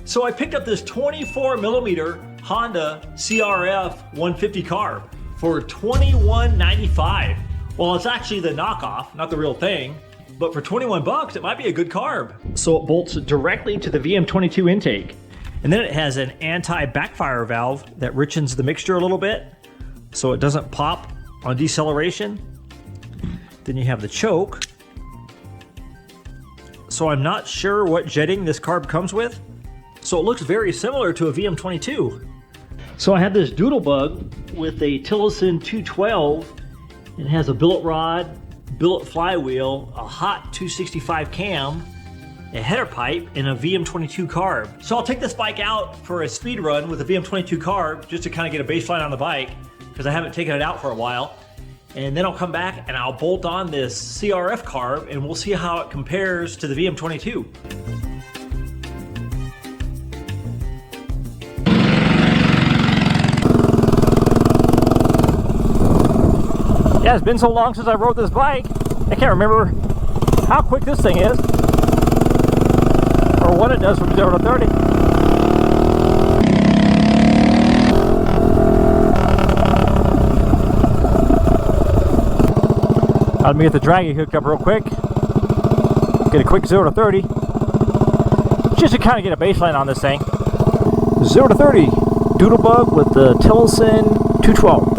So I picked up this 24mm Honda CRF 150 carb for $21.95. Well, it's actually the knockoff, not the real thing, but for 21 bucks, it might be a good carb. So it bolts directly to the VM22 intake. And then it has an anti-backfire valve that richens the mixture a little bit so it doesn't pop on deceleration. Then you have the choke. So I'm not sure what jetting this carb comes with. So it looks very similar to a VM22. So I have this Doodlebug with a Tillotson 212. It has a billet rod, billet flywheel, a hot 265 cam, a header pipe, and a VM22 carb. So I'll take this bike out for a speed run with a VM22 carb just to kind of get a baseline on the bike because I haven't taken it out for a while. And then I'll come back and I'll bolt on this CRF carb and we'll see how it compares to the VM22. Yeah, it's been so long since I rode this bike, I can't remember how quick this thing is, or what it does from 0 to 30. Let me get the draggy hooked up real quick, get a quick 0 to 30, just to kind of get a baseline on this thing. 0 to 30, Doodlebug with the Tillotson 212.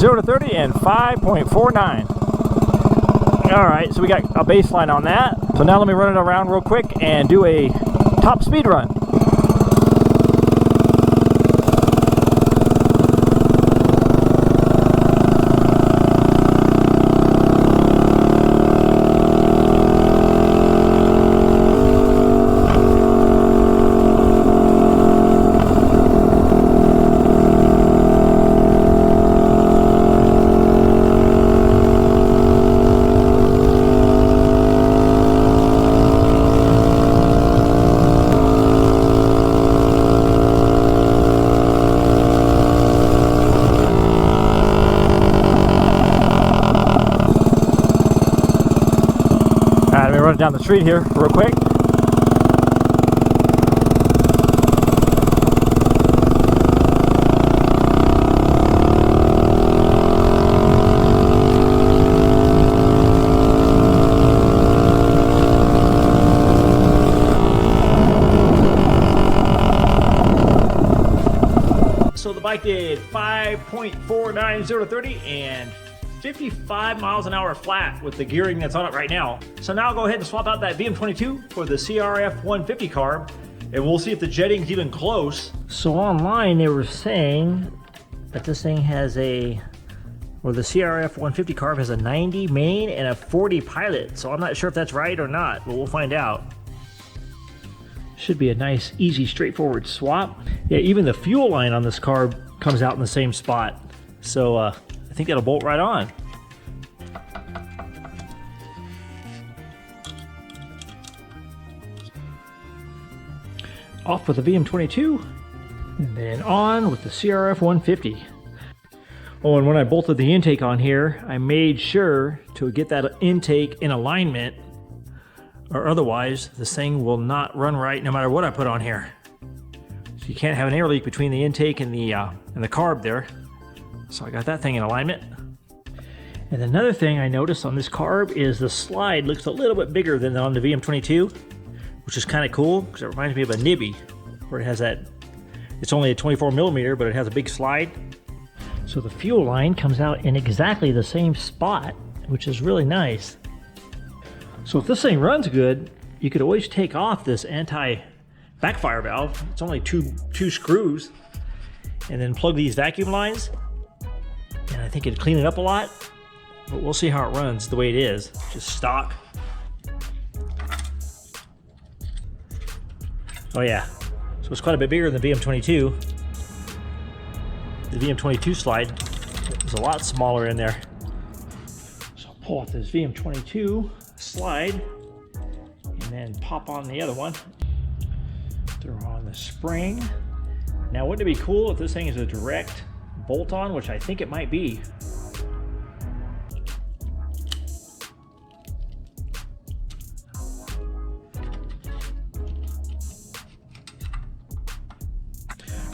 To 30 and 5.49. All right, so we got a baseline on that. So now let me run it around real quick and do a top speed run. Run down the street here real quick. So the bike did 5.49 0 to 30 and 55 miles an hour flat with the gearing that's on it right now. So now I'll go ahead and swap out that VM22 for the CRF 150 carb and we'll see if the jetting's even close. So online they were saying that this thing has the CRF 150 carb has a 90 main and a 40 pilot. So I'm not sure if that's right or not, but we'll find out. Should be a nice, easy, straightforward swap. Yeah, even the fuel line on this carb comes out in the same spot. So I think that'll bolt right on. Off with the VM22, and then on with the CRF 150. Oh, and when I bolted the intake on here, I made sure to get that intake in alignment, or otherwise this thing will not run right no matter what I put on here. So you can't have an air leak between the intake and the carb there. So I got that thing in alignment. And another thing I noticed on this carb is the slide looks a little bit bigger than on the VM22, which is kind of cool because it reminds me of a Nibby, where it has that, it's only a 24mm, but it has a big slide. So the fuel line comes out in exactly the same spot, which is really nice. So if this thing runs good, you could always take off this anti-backfire valve. It's only two screws, and then plug these vacuum lines. And I think it'd clean it up a lot, but we'll see how it runs the way it is, just stock. Oh yeah, so it's quite a bit bigger than the VM22. The VM22 slide is a lot smaller in there. So I'll pull off this VM22 slide and then pop on the other one. Throw on the spring. Now wouldn't it be cool if this thing is a direct bolt on, which I think it might be.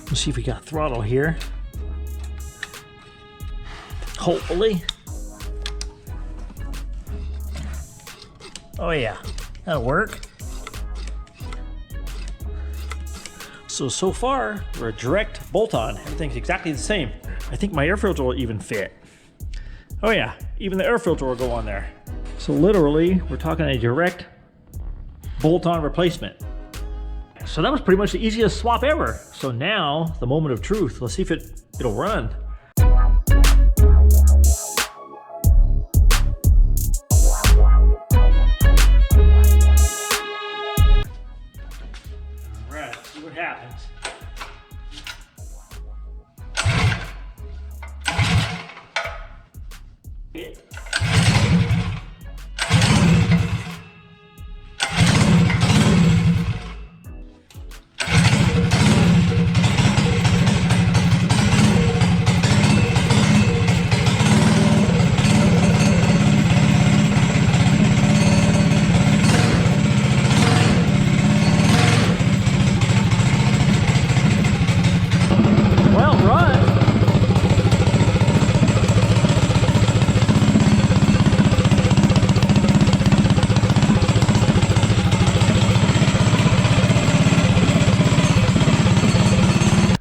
Let's see if we got throttle here. Hopefully. Oh yeah, that'll work. So far, we're a direct bolt-on. Everything's exactly the same. I think my air filter will even fit. Oh yeah, even the air filter will go on there. So literally, we're talking a direct bolt-on replacement. So that was pretty much the easiest swap ever. So now, the moment of truth. Let's see if it'll run. What happens.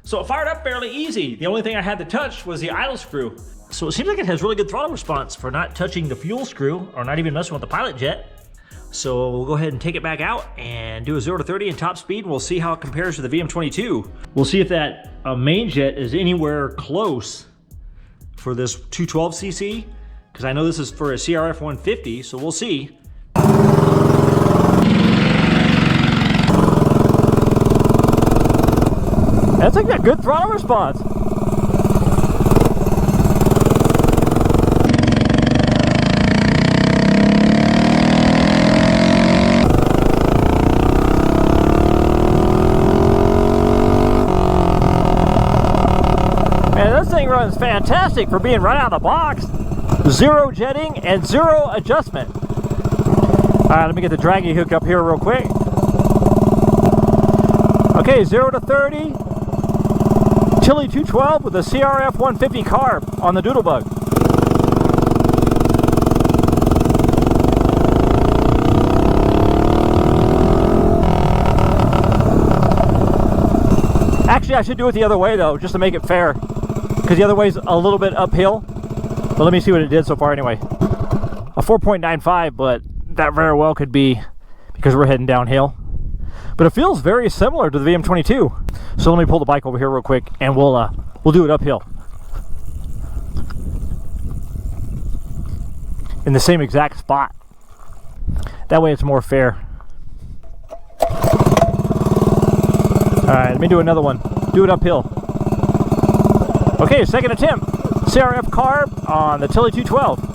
So it fired up fairly easy. The only thing I had to touch was the idle screw. So it seems like it has really good throttle response for not touching the fuel screw or not even messing with the pilot jet. So we'll go ahead and take it back out and do a 0 to 30 in top speed. We'll see how it compares to the VM22. We'll see if that main jet is anywhere close for this 212cc, because I know this is for a CRF 150, so we'll see. That's like a good throttle response. Man, this thing runs fantastic for being right out of the box. Zero jetting and zero adjustment. All right, let me get the draggy hook up here real quick. Okay, 0 to 30. Tilly 212 with a CRF 150 carb on the Doodlebug. Actually, I should do it the other way though, just to make it fair, because the other way is a little bit uphill. But let me see what it did so far anyway. A 4.95, but that very well could be because we're heading downhill. But it feels very similar to the VM22. So let me pull the bike over here real quick and we'll do it uphill. In the same exact spot. That way it's more fair. Alright, let me do another one. Do it uphill. Okay, second attempt. CRF carb on the Tilly 212.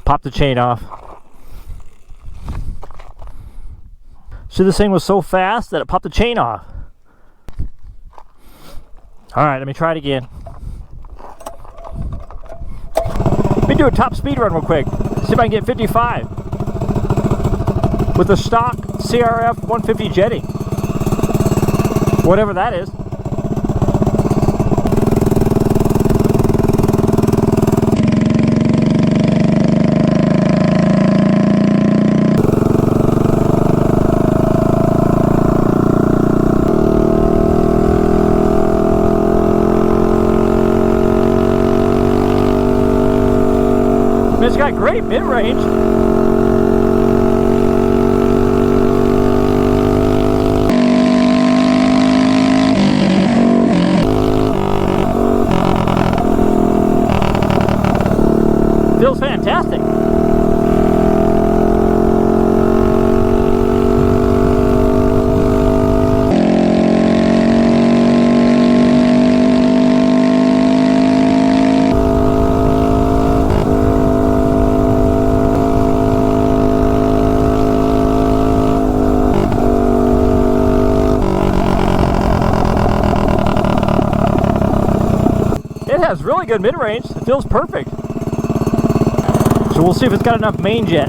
Pop the chain off. So this thing was so fast that it popped the chain off. Alright, let me try it again. Let me do a top speed run real quick. See if I can get 55. With the stock CRF 150 jetting. Whatever that is. It's got great mid-range. Feels fantastic. has really good mid-range. It feels perfect. So we'll see if it's got enough main jet.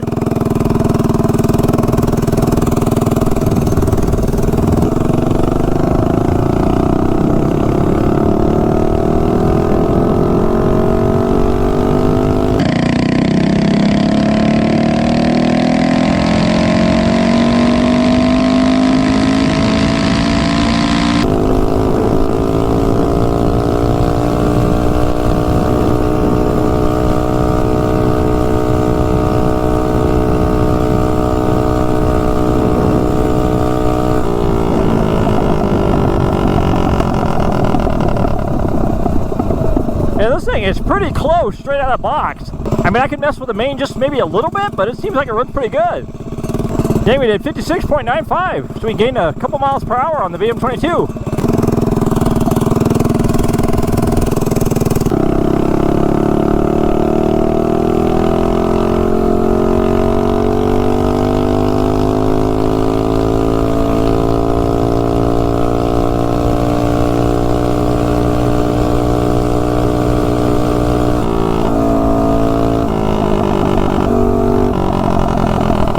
Yeah, this thing is pretty close straight out of the box. I mean, I could mess with the main just maybe a little bit, but it seems like it runs pretty good. Dang, we did 56.95, so we gained a couple miles per hour on the VM22.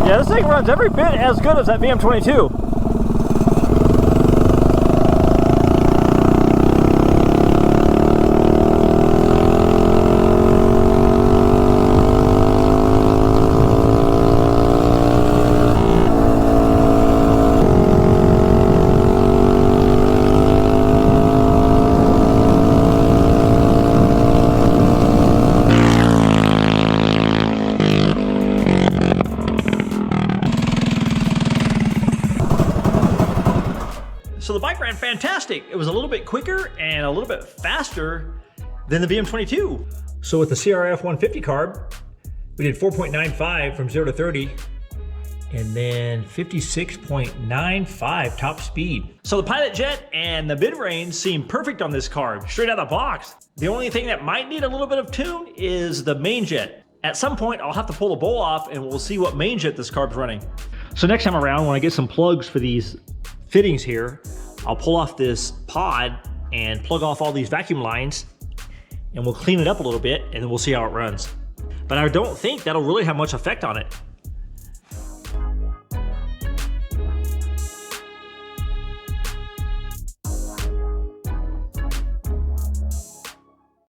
Yeah, this thing runs every bit as good as that VM22. So the bike ran fantastic. It was a little bit quicker and a little bit faster than the VM22. So with the CRF 150 carb, we did 4.95 from 0 to 30 and then 56.95 top speed. So the Pilot Jet and the mid-range seem perfect on this carb, straight out of the box. The only thing that might need a little bit of tune is the main jet. At some point, I'll have to pull the bowl off and we'll see what main jet this carb's running. So next time around, when I get some plugs for these fittings here, I'll pull off this pod and plug off all these vacuum lines and we'll clean it up a little bit and then we'll see how it runs. But I don't think that'll really have much effect on it.